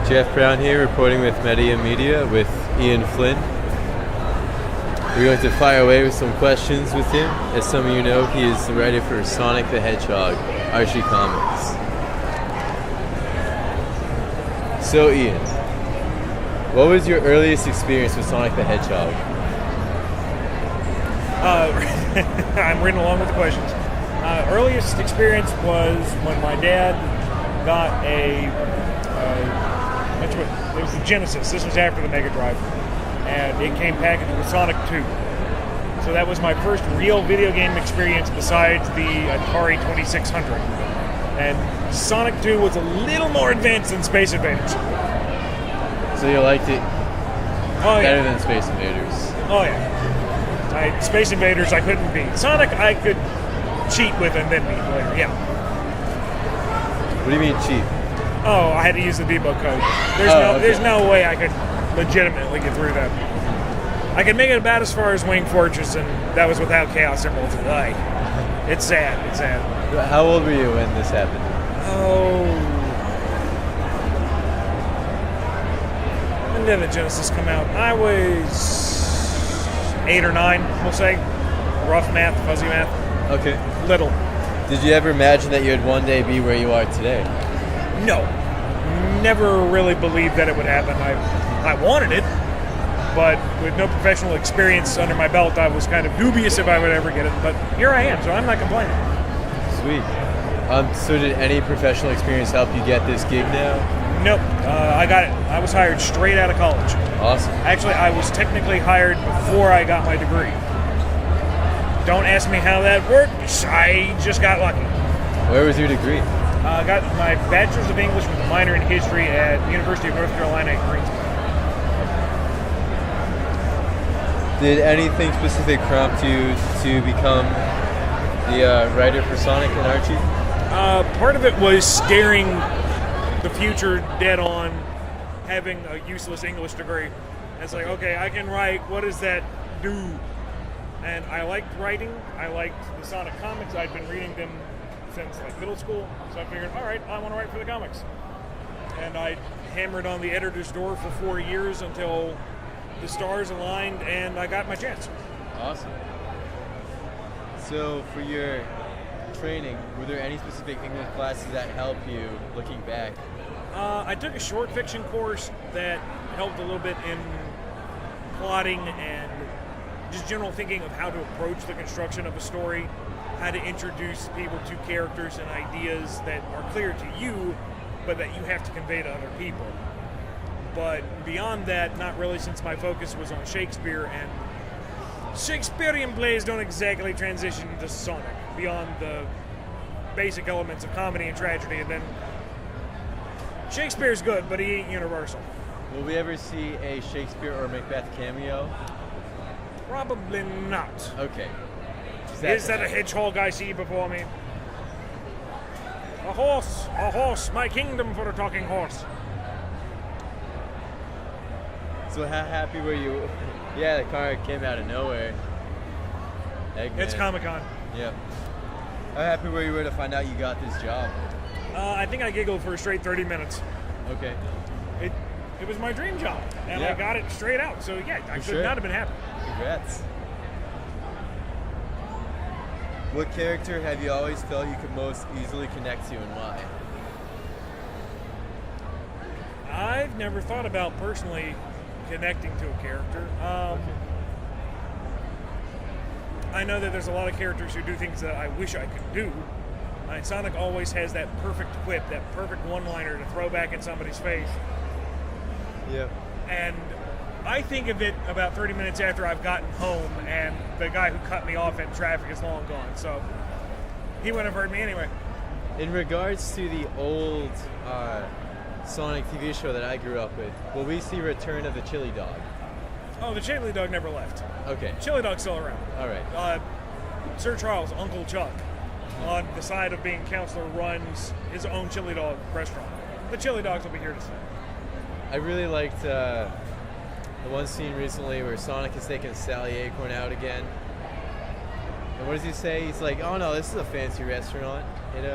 Jeff Brown here, reporting with Media with Ian Flynn. We're going to fire away with some questions with him. As some of you know, he is the writer for Sonic the Hedgehog, Archie Comics. So Ian, what was your earliest experience with Sonic the Hedgehog? I'm reading along with the questions. Earliest experience was when my dad got it was the Genesis. This was after the Mega Drive, and it came packaged with Sonic 2. So that was my first real video game experience besides the Atari 2600. And Sonic 2 was a little more advanced than Space Invaders. So you liked it better than Space Invaders? Oh yeah. Space Invaders I couldn't beat. Sonic I could cheat with and then beat later, yeah. What do you mean cheat? Oh, I had to use the debug code. There's no way I could legitimately get through that. I could make it about as far as Wing Fortress, and that was without Chaos Emeralds. It's sad. It's sad. How old were you when this happened? Oh. When did the Genesis come out? I was 8 or 9, we'll say. Rough math, fuzzy math. Okay. Little. Did you ever imagine that you'd one day be where you are today? No. Never really believed that it would happen. I wanted it, but with no professional experience under my belt, I was kind of dubious if I would ever get it. But here I am, so I'm not complaining. Sweet. So did any professional experience help you get this gig now? Nope. I got it. I was hired straight out of college. Awesome. Actually, I was technically hired before I got my degree. Don't ask me how that worked. I just got lucky. Where was your degree? I got my Bachelor's of English with a minor in history at the University of North Carolina at Greensboro. Did anything specific prompt you to become the writer for Sonic and Archie? Part of it was staring the future dead on, having a useless English degree. And it's like, okay, I can write. What does that do? And I liked writing. I liked the Sonic comics. I'd been reading them since middle school, so I figured, all right, I want to write for the comics. And I hammered on the editor's door for 4 years until the stars aligned and I got my chance. Awesome. So for your training, were there any specific English classes that helped you looking back? I took a short fiction course that helped a little bit in plotting and just general thinking of how to approach the construction of a story, how to introduce people to characters and ideas that are clear to you, but that you have to convey to other people. But beyond that, not really, since my focus was on Shakespeare, and Shakespearean plays don't exactly transition to Sonic, beyond the basic elements of comedy and tragedy, and then Shakespeare's good, but he ain't universal. Will we ever see a Shakespeare or Macbeth cameo? Probably not. Okay. Is that a hedgehog I see before me? A horse, my kingdom for a talking horse. So how happy were you? Yeah, the car came out of nowhere. Eggman. It's Comic-Con. Yep. How happy were you to find out you got this job? I think I giggled for a straight 30 minutes. Okay. It was my dream job, and yeah. I got it straight out. So yeah, I could not have been happy. Congrats. What character have you always felt you could most easily connect to, and why? I've never thought about personally connecting to a character. I know that there's a lot of characters who do things that I wish I could do. Sonic always has that perfect quip, that perfect one-liner to throw back in somebody's face. Yeah. And I think of it about 30 minutes after I've gotten home, and the guy who cut me off in traffic is long gone. So he wouldn't have heard me anyway. In regards to the old Sonic TV show that I grew up with, will we see return of the Chili Dog? Oh, the Chili Dog never left. Okay. Chili Dog's still around. All right. Sir Charles, Uncle Chuck, on the side of being counselor, runs his own Chili Dog restaurant. The Chili Dogs will be here to stay. I really liked the one scene recently where Sonic is taking Sally Acorn out again. And what does he say? He's like, oh no, this is a fancy restaurant. And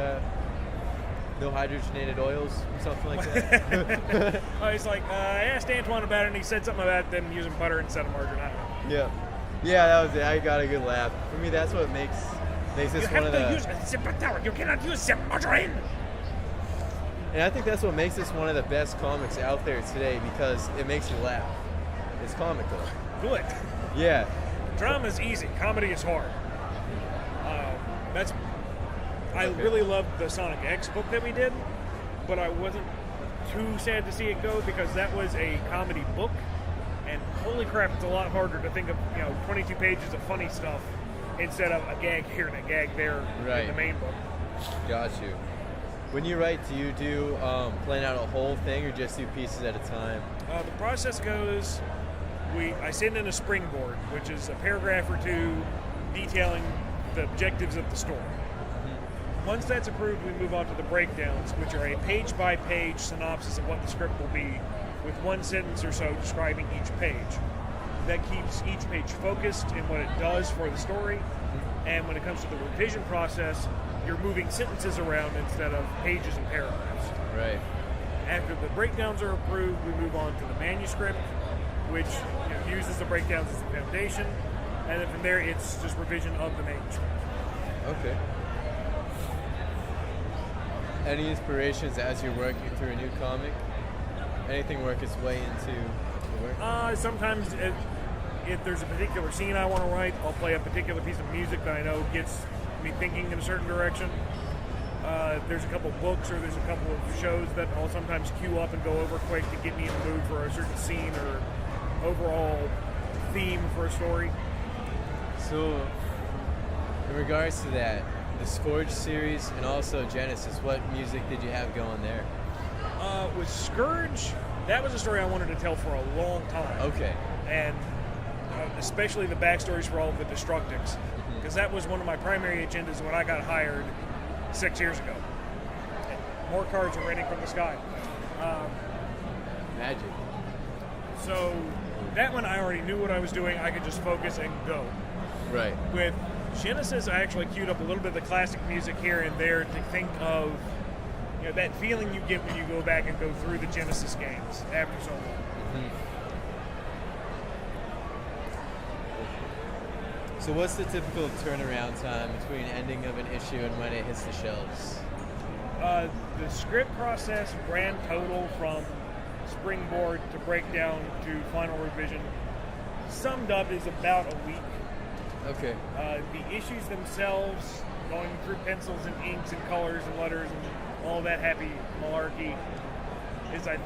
no hydrogenated oils or something like that. He's like, I asked Antoine about it, and he said something about them using butter instead of margarine. I don't know. Yeah, that was it. I got a good laugh. For me, that's what makes this one of the. You cannot use the margarine. And I think that's what makes this one of the best comics out there today, because it makes you laugh. It's comical. Good. Yeah. Drama is easy. Comedy is hard. I really loved the Sonic X book that we did, but I wasn't too sad to see it go, because that was a comedy book, and holy crap, it's a lot harder to think of 22 pages of funny stuff instead of a gag here and a gag there in the main book. Got you. When you write, do you plan out a whole thing, or just do pieces at a time? The process goes, I send in a springboard, which is a paragraph or two detailing the objectives of the story. Once that's approved, we move on to the breakdowns, which are a page-by-page synopsis of what the script will be, with one sentence or so describing each page. That keeps each page focused in what it does for the story, and when it comes to the revision process, you're moving sentences around instead of pages and paragraphs. Right. After the breakdowns are approved, we move on to the manuscript, which uses the breakdowns as the foundation, and then from there, it's just revision of the manuscript. Okay. Any inspirations as you're working through a new comic? Anything work its way into the work? Sometimes if there's a particular scene I want to write, I'll play a particular piece of music that I know gets me thinking in a certain direction. There's a couple books or there's a couple of shows that I'll sometimes queue up and go over quick to get me in the mood for a certain scene or overall theme for a story. So, in regards to that, the Scourge series and also Genesis, what music did you have going there? With Scourge, that was a story I wanted to tell for a long time. Okay. And especially the backstories for all of the Destructics, because that was one of my primary agendas when I got hired 6 years ago. More cards are raining from the sky. Magic. So that one I already knew what I was doing. I could just focus and go. Right. With Genesis, I actually queued up a little bit of the classic music here and there to think of that feeling you get when you go back and go through the Genesis games after so long. So what's the typical turnaround time between ending of an issue and when it hits the shelves? The script process, grand total from springboard to breakdown to final revision, summed up is about a week. Okay. The issues themselves, going through pencils and inks and colors and letters and all that happy malarkey, is I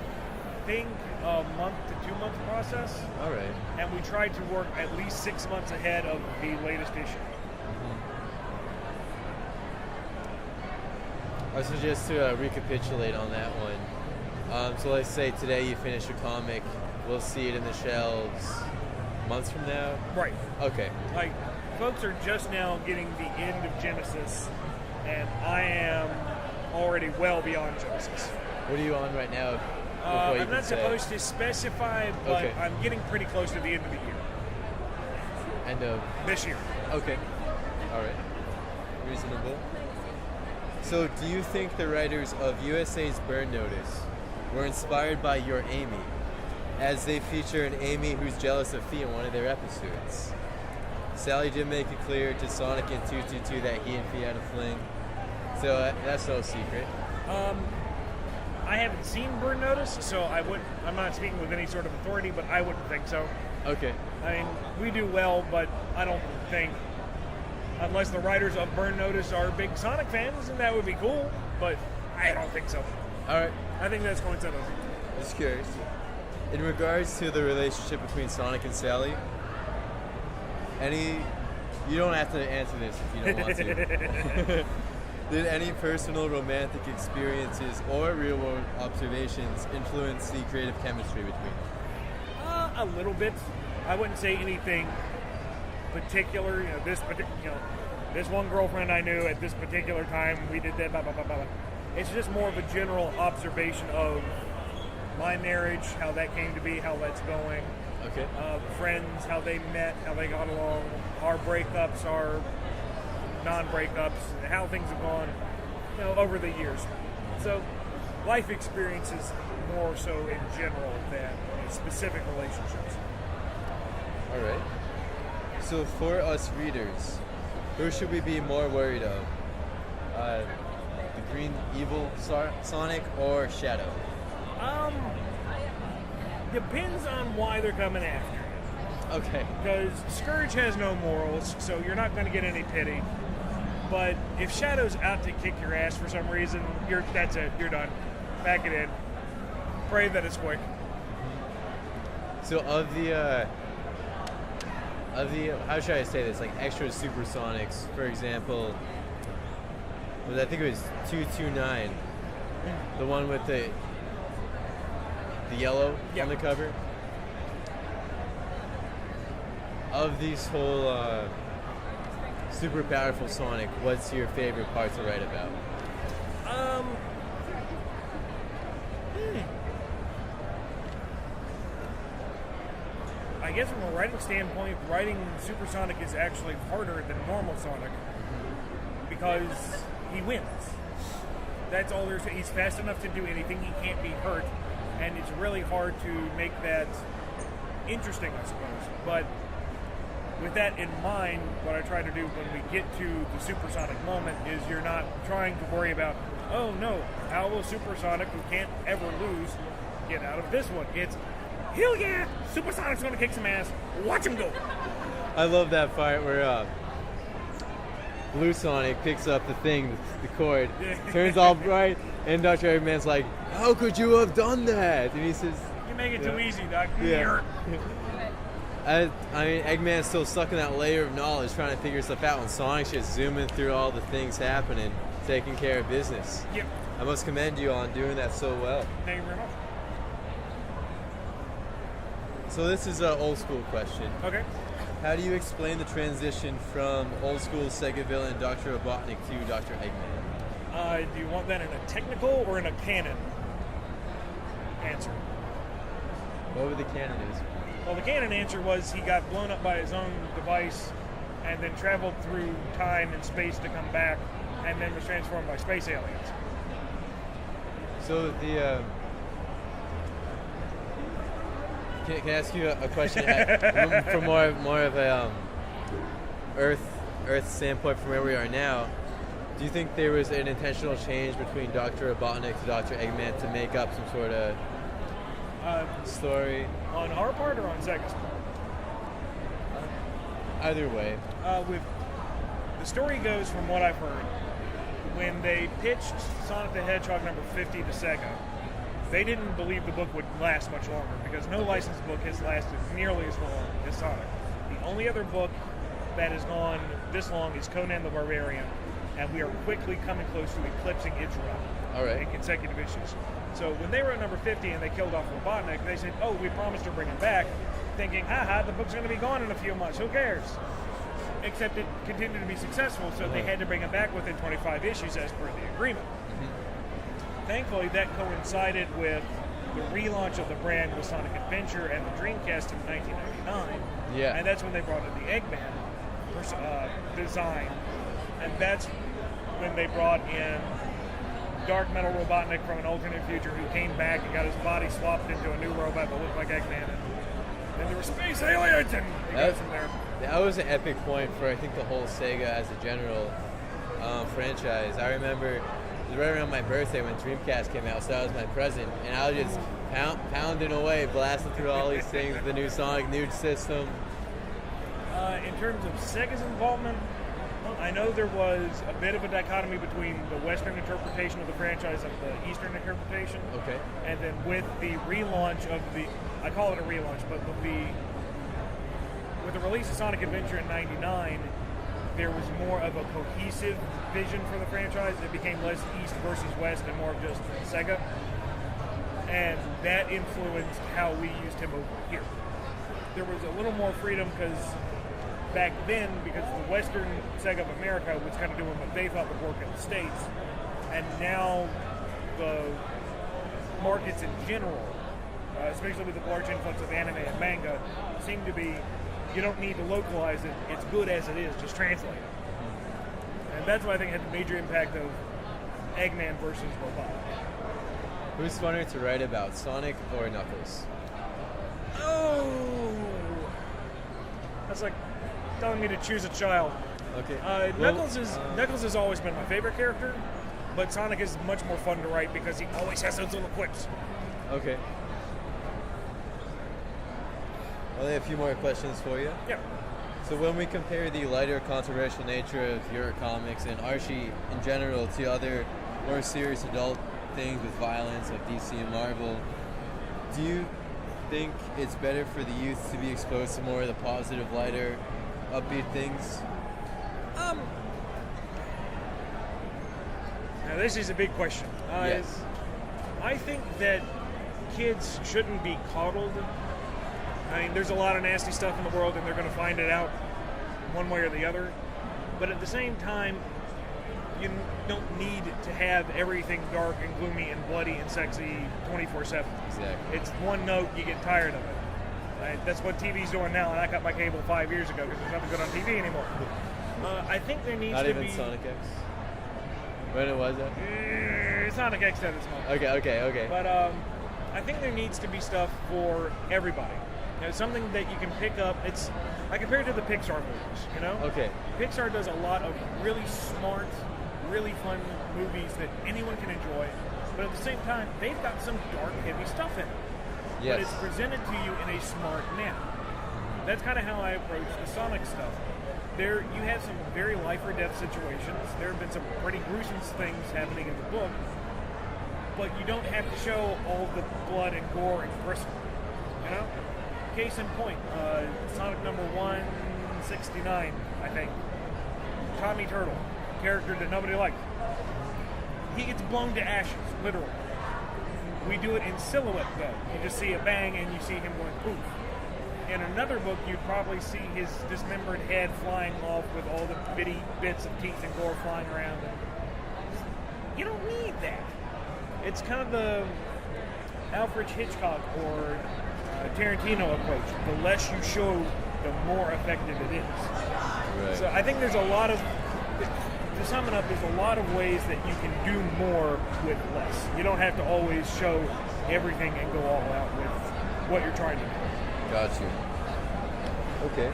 think a month to 2 month process. All right. And we tried to work at least 6 months ahead of the latest issue. So just to recapitulate on that one, so let's say today you finish a comic, we'll see it in the shelves months from now? Right. Okay. Like, folks are just now getting the end of Genesis, and I am already well beyond Genesis. What are you on right now? I'm not supposed to specify, but okay. I'm getting pretty close to the end of the year. End of? This year. Okay. All right. Reasonable. So do you think the writers of USA's Burn Notice were inspired by your Amy, as they feature an Amy who's jealous of Fee in one of their episodes? Sally did make it clear to Sonic and 222 that he and Fee had a fling, so that's no secret. I haven't seen Burn Notice, so I'm not speaking with any sort of authority, but I wouldn't think so. Okay. I mean, we do well, but I don't think, unless the writers of Burn Notice are big Sonic fans, and that would be cool, but I don't think so. All right. I think that's coincidental. Just curious. In regards to the relationship between Sonic and Sally, you don't have to answer this if you don't want to. Did any personal romantic experiences or real-world observations influence the creative chemistry between them? A little bit. I wouldn't say anything particular. This one girlfriend I knew at this particular time, we did that, blah, blah, blah, blah. It's just more of a general observation of my marriage, how that came to be, how that's going. Okay. Friends, how they met, how they got along, our breakups, our non-breakups, how things have gone, over the years. So, life experiences more so in general than specific relationships. All right. So for us readers, who should we be more worried of? The green evil Sonic or Shadow? Depends on why they're coming after you. Okay. Because Scourge has no morals, so you're not going to get any pity. But if Shadow's out to kick your ass for some reason, that's it. You're done. Back it in. Pray that it's quick. So of the how should I say this? Like extra supersonics, for example. I think it was 229. The one with the yellow on the cover. Of these whole super powerful Sonic, what's your favorite part to write about? I guess from a writing standpoint, writing Supersonic is actually harder than normal Sonic because he wins. That's all there's. He's fast enough to do anything. He can't be hurt, and it's really hard to make that interesting, I suppose. But with that in mind, what I try to do when we get to the Supersonic moment is you're not trying to worry about, oh no, how will Supersonic, who can't ever lose, get out of this one? It's, hell yeah, Supersonic's going to kick some ass. Watch him go. I love that part where Blue Sonic picks up the cord, turns all bright, and Dr. Eggman's like, how could you have done that? And he says, you make it too easy, Doc. Yeah. I mean, Eggman's still stuck in that layer of knowledge, trying to figure stuff out, and Sonic's just zooming through all the things happening, taking care of business. Yep. I must commend you on doing that so well. Thank you very much. So this is an old school question. Okay. How do you explain the transition from old school Sega villain Dr. Robotnik to Dr. Eggman? Do you want that in a technical or in a canon answer? What would the canon is? Well, the canon answer was he got blown up by his own device and then traveled through time and space to come back and then was transformed by space aliens. So the... Can I ask you a question from more of a Earth standpoint from where we are now? Do you think there was an intentional change between Dr. Robotnik to Dr. Eggman to make up some sort of story? On our part or on Sega's part? Either way. With the story goes, from what I've heard, when they pitched Sonic the Hedgehog number 50 to Sega, they didn't believe the book would last much longer because no licensed book has lasted nearly as long as Sonic. The only other book that has gone this long is Conan the Barbarian, and we are quickly coming close to eclipsing its run in consecutive issues. So when they were at number 50 and they killed off Robotnik, they said, oh, we promised to bring him back, thinking, haha, the book's going to be gone in a few months, who cares? Except it continued to be successful, so they had to bring him back within 25 issues as per the agreement. Thankfully, that coincided with the relaunch of the brand with Sonic Adventure and the Dreamcast in 1999. Yeah. And that's when they brought in the Eggman design. And that's when they brought in Dark Metal Robotnik from an alternate future who came back and got his body swapped into a new robot that looked like Eggman. And then there were space aliens, and he goes from there. That was an epic point for, I think, the whole Sega as a general franchise. I remember it was right around my birthday when Dreamcast came out, so that was my present. And I was just pounding away, blasting through all these things, the new Sonic, new system. In terms of Sega's involvement, I know there was a bit of a dichotomy between the Western interpretation of the franchise and the Eastern interpretation. Okay. And then with the relaunch of I call it a relaunch, but with the release of Sonic Adventure in '99, there was more of a cohesive vision for the franchise. It became less East versus West and more of just Sega. And that influenced how we used him over here. There was a little more freedom because back then, because the Western Sega of America was kind of doing what they thought would work in the States, and now the markets in general, especially with the large influx of anime and manga, seem to be, you don't need to localize it, it's good as it is, just translate it. And that's why I think it had the major impact of Eggman versus Robotnik. Who's funnier to write about, Sonic or Knuckles? Oh, that's like telling me to choose a child. Okay. Knuckles has always been my favorite character, but Sonic is much more fun to write because he always has those little quips. Okay. Well, I have a few more questions for you. Yeah. So when we compare the lighter, controversial nature of your comics and Archie in general to other more serious adult things with violence like DC and Marvel, do you think it's better for the youth to be exposed to more of the positive, lighter, upbeat things? Now this is a big question. Yes. I think that kids shouldn't be coddled. I mean, there's a lot of nasty stuff in the world, and they're going to find it out one way or the other. But at the same time, you don't need to have everything dark and gloomy and bloody and sexy 24/7. Exactly. It's one note, you get tired of it. Right? That's what TV's doing now, and I got my cable 5 years ago because there's nothing good on TV anymore. I think there needs Not to even be... Sonic X? When it was that? Sonic X at its moment. Okay. But I think there needs to be stuff for everybody. You know, something that you can pick up. It's I compare it to the Pixar movies. You know. Okay. Pixar does a lot of really smart, really fun movies that anyone can enjoy. But at the same time, they've got some dark, heavy stuff in it. Yes. But it's presented to you in a smart manner. That's kind of how I approach the Sonic stuff. There, you have some very life or death situations. There have been some pretty gruesome things happening in the book, but you don't have to show all the blood and gore and gristle. You know? Case in point, Sonic number 169, I think. Tommy Turtle, character that nobody liked. He gets blown to ashes, literally. We do it in silhouette, though. You just see a bang and you see him going poof. In another book, you'd probably see his dismembered head flying off with all the bitty bits of teeth and gore flying around. You don't need that. It's kind of the Alfred Hitchcock or Tarantino approach. The less you show, the more effective it is. Right. So I think there's a lot of, to sum it up, there's a lot of ways that you can do more with less. You don't have to always show everything and go all out with what you're trying to do. Got you. Okay.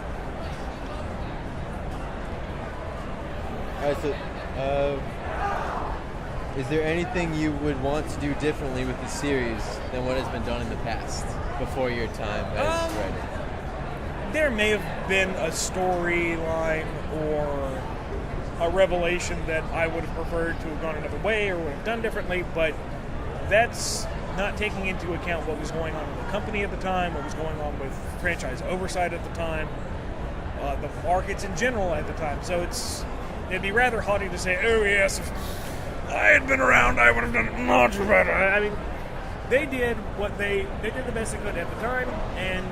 Alright, so is there anything you would want to do differently with the series than what has been done in the past before your time as writer? There may have been a storyline or a revelation that I would have preferred to have gone another way or would have done differently, but that's not taking into account what was going on in the company at the time, what was going on with franchise oversight at the time, the markets in general at the time. So it'd be rather haughty to say, oh yes, if I had been around, I would have done it much better. I mean, they did the best they could at the time, and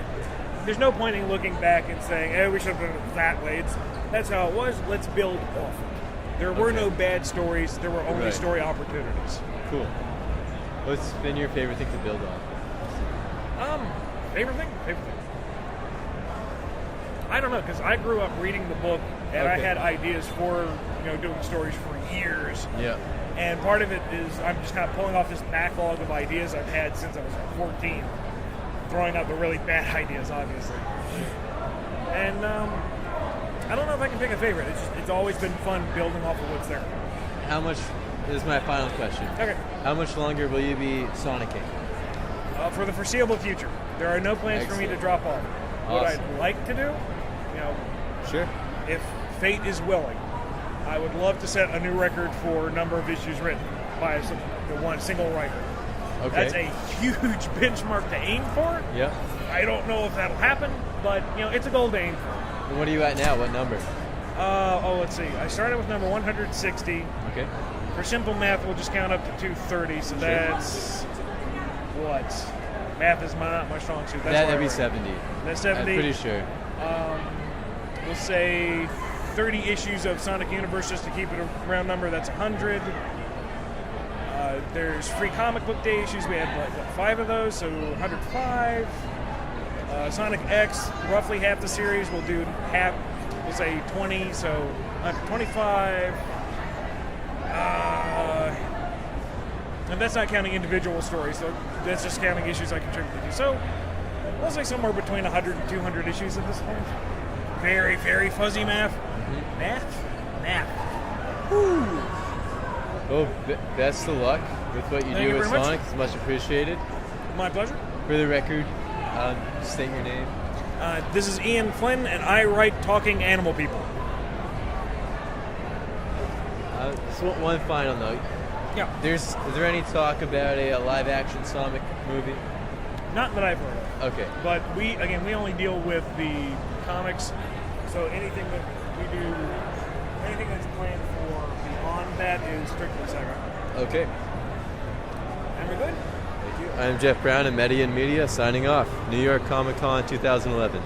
there's no point in looking back and saying, oh, we should have done it that way. That's how it was. Let's build off it. There were no bad stories. There were only story opportunities. Cool. What's been your favorite thing to build on? Favorite thing? I don't know, because I grew up reading the book, and I had ideas for, doing stories for years. Yeah. And part of it is I'm just kind of pulling off this backlog of ideas I've had since I was 14, throwing out the really bad ideas, obviously. And I don't know if I can pick a favorite. It's always been fun building off of what's there. This is my final question. Okay. How much longer will you be Sonicking? For the foreseeable future. There are no plans for me to drop off. What I'd like to do, Sure. if fate is willing, I would love to set a new record for number of issues written by the one single writer. Okay. That's a huge benchmark to aim for. Yeah. I don't know if that'll happen, but it's a goal to aim for. And what are you at now? What number? Let's see. I started with number 160. Okay. For simple math, we'll just count up to 230. So that's what? Math is not my strong suit. That'd be 70. That's 70. I'm pretty sure. We'll say 30 issues of Sonic Universe just to keep it a round number. That's 100. There's free comic book day issues. We had 5 of those, so 105. Sonic X, roughly half the series. We'll do half. We'll say 20, so 125. And that's not counting individual stories, so that's just counting issues I contributed to. So, I'll say somewhere between 100 and 200 issues at this point. Very, very fuzzy math. Math. Woo! Well, best of luck with what you Thank do you with very much. Sonic. It's much appreciated. My pleasure. For the record, state your name. This is Ian Flynn, and I write talking animal people. Just one final note. Yeah. Is there any talk about a live-action Sonic movie? Not that I've heard of. Okay. But we only deal with the comics, so anything that we do, anything that's planned for beyond that is strictly Sega. Okay. And we're good? Thank you. I'm Jeff Brown of Median Media, signing off. New York Comic Con 2011.